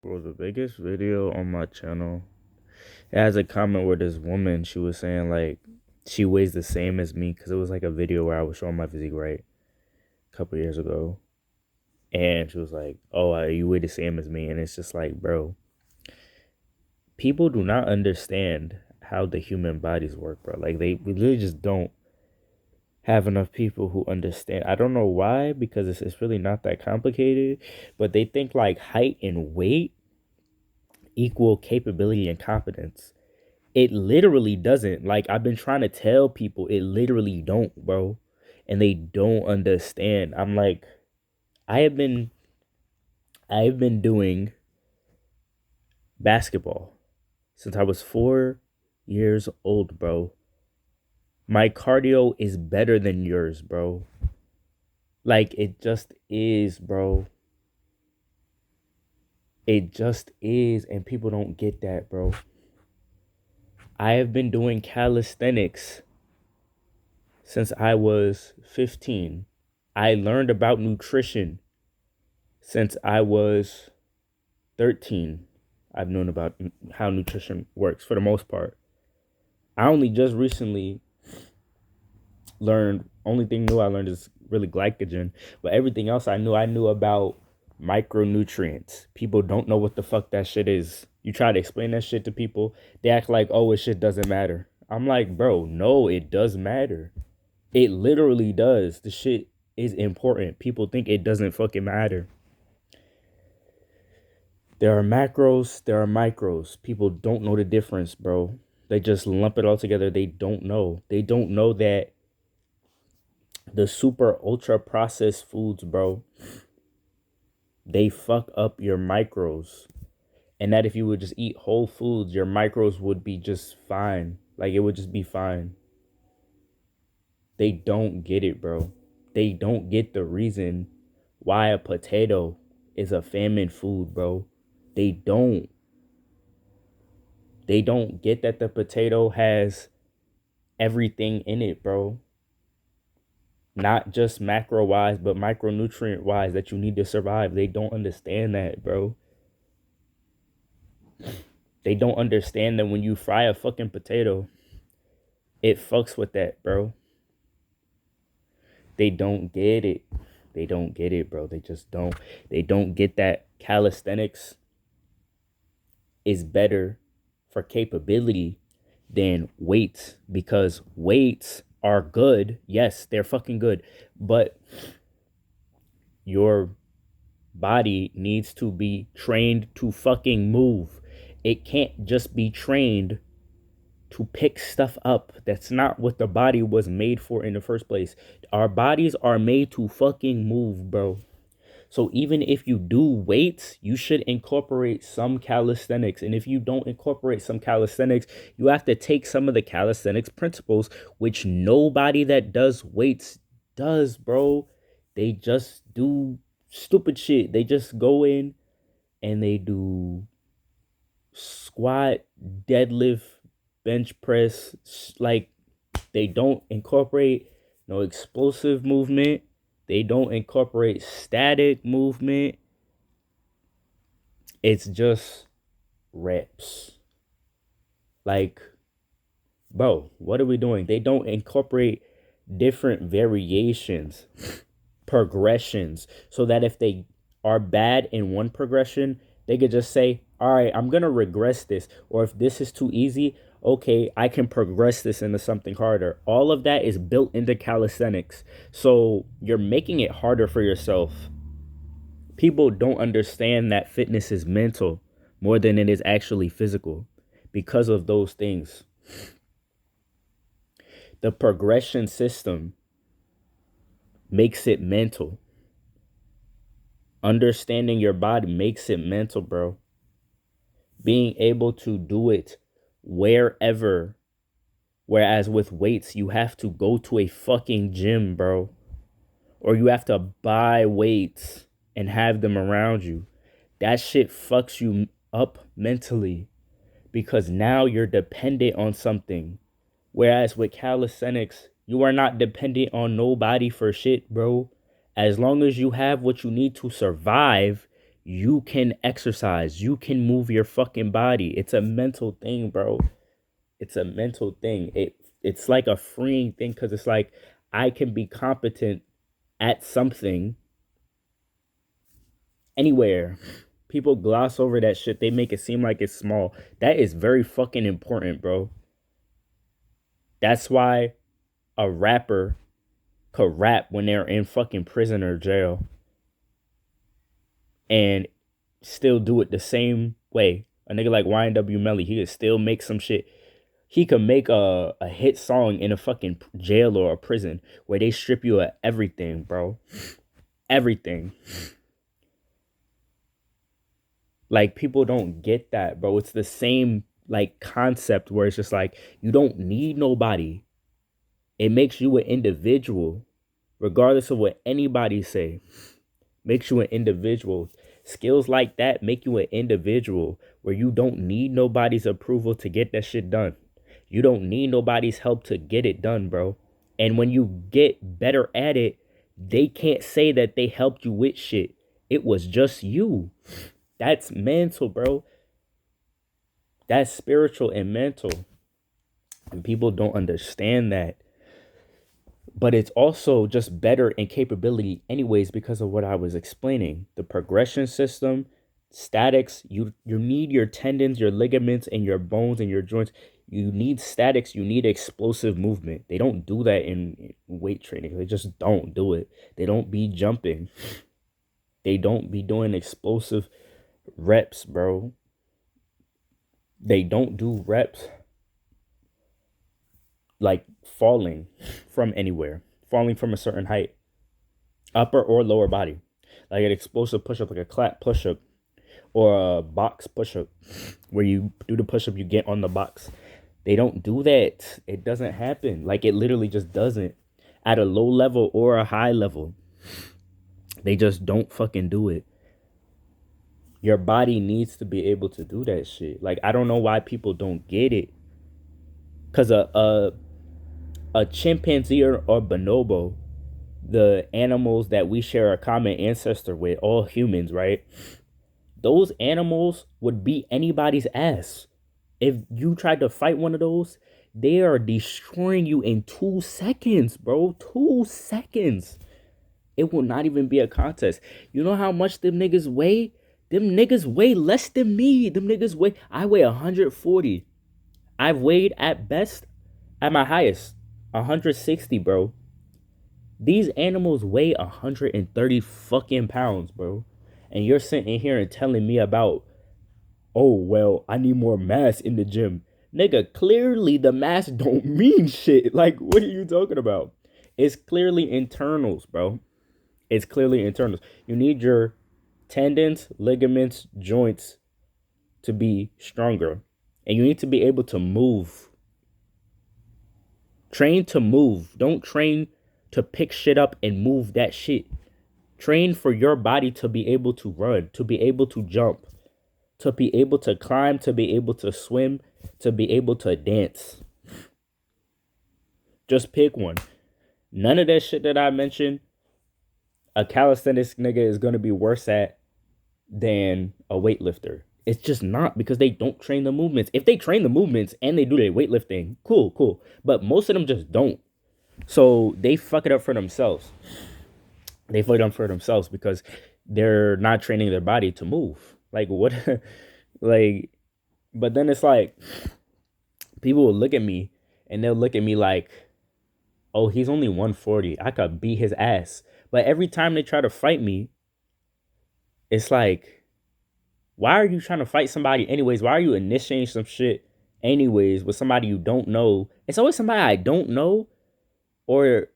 Bro, the biggest video on my channel, it has a comment where this woman, she was saying like she weighs the same as me because it was like a video where I was showing my physique, right, a couple years ago. And she was like, oh, you weigh the same as me. And it's just like, bro, people do not understand how the human bodies work, bro. Like we literally just don't have enough people who understand. I don't know why, because it's really not that complicated, but they think like height and weight equal capability and competence. It literally doesn't. Like, I've been trying to tell people, it literally don't, bro. And they don't understand. I'm like, I have been I've been doing basketball since I was 4 years old, bro. My cardio is better than yours, bro. Like, it just is, bro. It just is, and people don't get that, bro. I have been doing calisthenics since I was 15. I learned about nutrition since I was 13. I've known about how nutrition works for the most part. I only just recently learned, only thing new I learned is really glycogen, but everything else I knew about micronutrients. People don't know what the fuck that shit is. You try to explain that shit to people, they act like, oh, it shit doesn't matter. I'm like, bro, no, it does matter. It literally does. The shit is important. People think it doesn't fucking matter. There are macros, there are micros. People don't know the difference, bro. They just lump it all together. They don't know. They don't know that the super ultra processed foods, bro, they fuck up your macros. And that if you would just eat whole foods, your macros would be just fine. Like, it would just be fine. They don't get it, bro. They don't get the reason why a potato is a famine food, bro. They don't. They don't get that the potato has everything in it, bro. Not just macro wise, but micronutrient wise that you need to survive. They don't understand that, bro. They don't understand that when you fry a fucking potato, it fucks with that, bro. They don't get it. They don't get it, bro. They just don't. They don't get that calisthenics is better for capability than weights, because weights are good. Yes, they're fucking good. But your body needs to be trained to fucking move. It can't just be trained to pick stuff up. That's not what the body was made for in the first place. Our bodies are made to fucking move, bro. So even if you do weights, you should incorporate some calisthenics. And if you don't incorporate some calisthenics, you have to take some of the calisthenics principles, which nobody that does weights does, bro. They just do stupid shit. They just go in and they do squat, deadlift, bench press. Like, they don't incorporate no explosive movement. They don't incorporate static movement. It's just reps. Like, bro, what are we doing? They don't incorporate different variations, progressions, so that if they are bad in one progression, they could just say, all right, I'm going to regress this. Or if this is too easy, okay, I can progress this into something harder. All of that is built into calisthenics. So you're making it harder for yourself. People don't understand that fitness is mental more than it is actually physical because of those things. The progression system makes it mental. Understanding your body makes it mental, bro. Being able to do it wherever. Whereas with weights, you have to go to a fucking gym, bro. Or you have to buy weights and have them around you. That shit fucks you up mentally because now you're dependent on something. Whereas with calisthenics, you are not dependent on nobody for shit, bro. As long as you have what you need to survive, You can exercise. You can move your fucking body. It's a mental thing, bro. It's a mental thing. It's like a freeing thing because it's like I can be competent at something anywhere. People gloss over that shit. They make it seem like it's small. That is very fucking important, bro. That's why a rapper could rap when they're in fucking prison or jail and still do it the same way. A nigga like YNW Melly, he could still make some shit. He could make a hit song in a fucking jail or a prison where they strip you of everything, bro. Everything. Like, people don't get that, bro. It's the same, like, concept where it's just like, you don't need nobody. It makes you an individual, regardless of what anybody say. Makes you an individual. Skills like that make you an individual where you don't need nobody's approval to get that shit done. You don't need nobody's help to get it done, bro. And when you get better at it, they can't say that they helped you with shit. It was just you. That's mental, bro. That's spiritual and mental. And people don't understand that. But it's also just better in capability anyways because of what I was explaining. The progression system, statics, you need your tendons, your ligaments, and your bones and your joints. You need statics, you need explosive movement. They don't do that in weight training. They just don't do it. They don't be jumping. They don't be doing explosive reps, bro. They don't do reps like falling from anywhere, falling from a certain height, upper or lower body, like an explosive push-up, like a clap push-up or a box push-up where you do the push-up, you get on the box. They don't do that. It doesn't happen. Like, it literally just doesn't at a low level or a high level. They just don't fucking do it. Your body needs to be able to do that shit. Like, I don't know why people don't get it. Because a chimpanzee or bonobo, the animals that we share a common ancestor with, all humans, right? Those animals would beat anybody's ass. If you tried to fight one of those, they are destroying you in 2 seconds, bro. 2 seconds. It will not even be a contest. You know how much them niggas weigh? Them niggas weigh less than me. Them niggas weigh, I weigh 140. I've weighed at best, at my highest, 160, bro. These animals weigh 130 fucking pounds, bro. And you're sitting here and telling me about, oh, well, I need more mass in the gym. Nigga, clearly the mass don't mean shit. Like, what are you talking about? It's clearly internals, bro. It's clearly internals. You need your tendons, ligaments, joints to be stronger. And you need to be able to move. Train to move. Don't train to pick shit up and move that shit. Train for your body to be able to run, to be able to jump, to be able to climb, to be able to swim, to be able to dance. Just pick one. None of that shit that I mentioned, a calisthenics nigga is going to be worse at than a weightlifter. It's just not, because they don't train the movements. If they train the movements and they do their weightlifting, cool. But most of them just don't. So they fuck it up for themselves. They fuck it up for themselves because they're not training their body to move. Like, what? Like, but then it's like, people will look at me and they'll look at me like, oh, he's only 140. I could beat his ass. But every time they try to fight me, it's like, why are you trying to fight somebody anyways? Why are you initiating some shit anyways with somebody you don't know? It's always somebody I don't know, or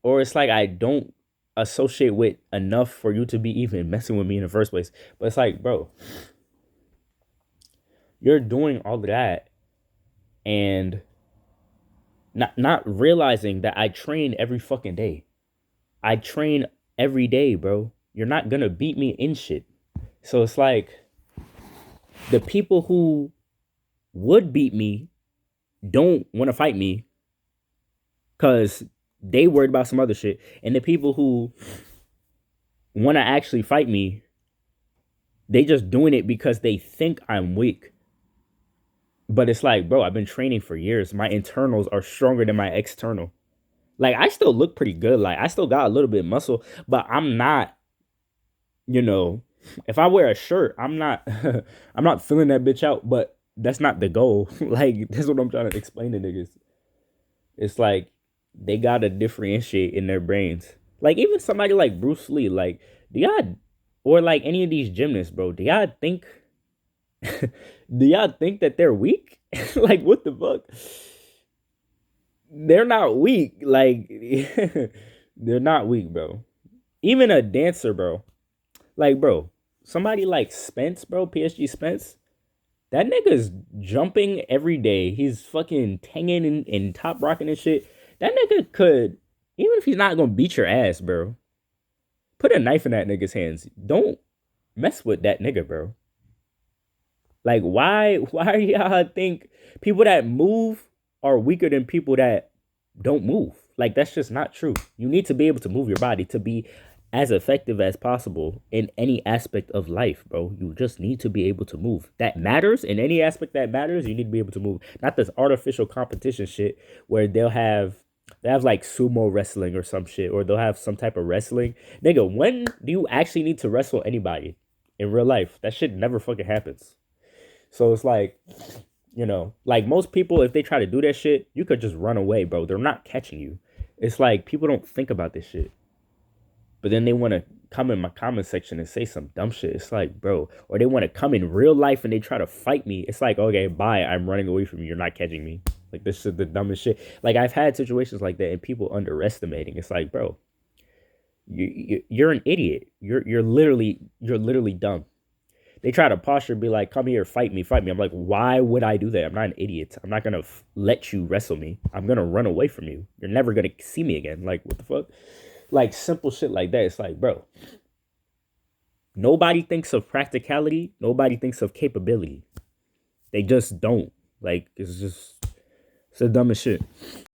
it's like I don't associate with enough for you to be even messing with me in the first place. But it's like, bro, you're doing all of that and not realizing that I train every fucking day. I train every day, bro. You're not gonna beat me in shit. So it's like, the people who would beat me don't want to fight me because they worried about some other shit. And the people who want to actually fight me They just doing it because they think I'm weak. But it's like, bro, I've been training for years. My internals are stronger than my external. Like I still look pretty good. Like I still got a little bit of muscle, but I'm not, you know, if I wear a shirt, I'm not I'm not filling that bitch out, but that's not the goal. Like that's what I'm trying to explain to niggas. It's like they gotta differentiate in their brains. Like even somebody like Bruce Lee, like do y'all or like any of these gymnasts, bro, do y'all think do y'all think that they're weak? Like what the fuck? They're not weak. Like they're not weak, bro. Even a dancer, bro. Like, bro, somebody like Spence, bro, PSG Spence, that nigga's jumping every day. He's fucking tanging and top rocking and shit. That nigga could, even if he's not gonna beat your ass, bro, put a knife in that nigga's hands. Don't mess with that nigga, bro. Like, why y'all think people that move are weaker than people that don't move? Like, that's just not true. You need to be able to move your body to be as effective as possible in any aspect of life, bro. You just need to be able to move. That matters in any aspect that matters. You need to be able to move. Not this artificial competition shit where they have like sumo wrestling or some shit, or they'll have some type of wrestling. Nigga, when do you actually need to wrestle anybody in real life? That shit never fucking happens. So it's like, like most people, if they try to do that shit, you could just run away, bro. They're not catching you. It's like people don't think about this shit. But then they want to come in my comment section and say some dumb shit. It's like, bro, or they want to come in real life and they try to fight me. It's like, okay, bye. I'm running away from you. You're not catching me. Like this is the dumbest shit. Like I've had situations like that and people underestimating. It's like, bro, you're an idiot. You're literally dumb. They try to posture, be like, come here, fight me, fight me. I'm like, why would I do that? I'm not an idiot. I'm not gonna let you wrestle me. I'm gonna run away from you. You're never gonna see me again. Like, what the fuck? Like simple shit like that. It's like, bro, nobody thinks of practicality. Nobody thinks of capability. They just don't. Like, it's the dumbest shit.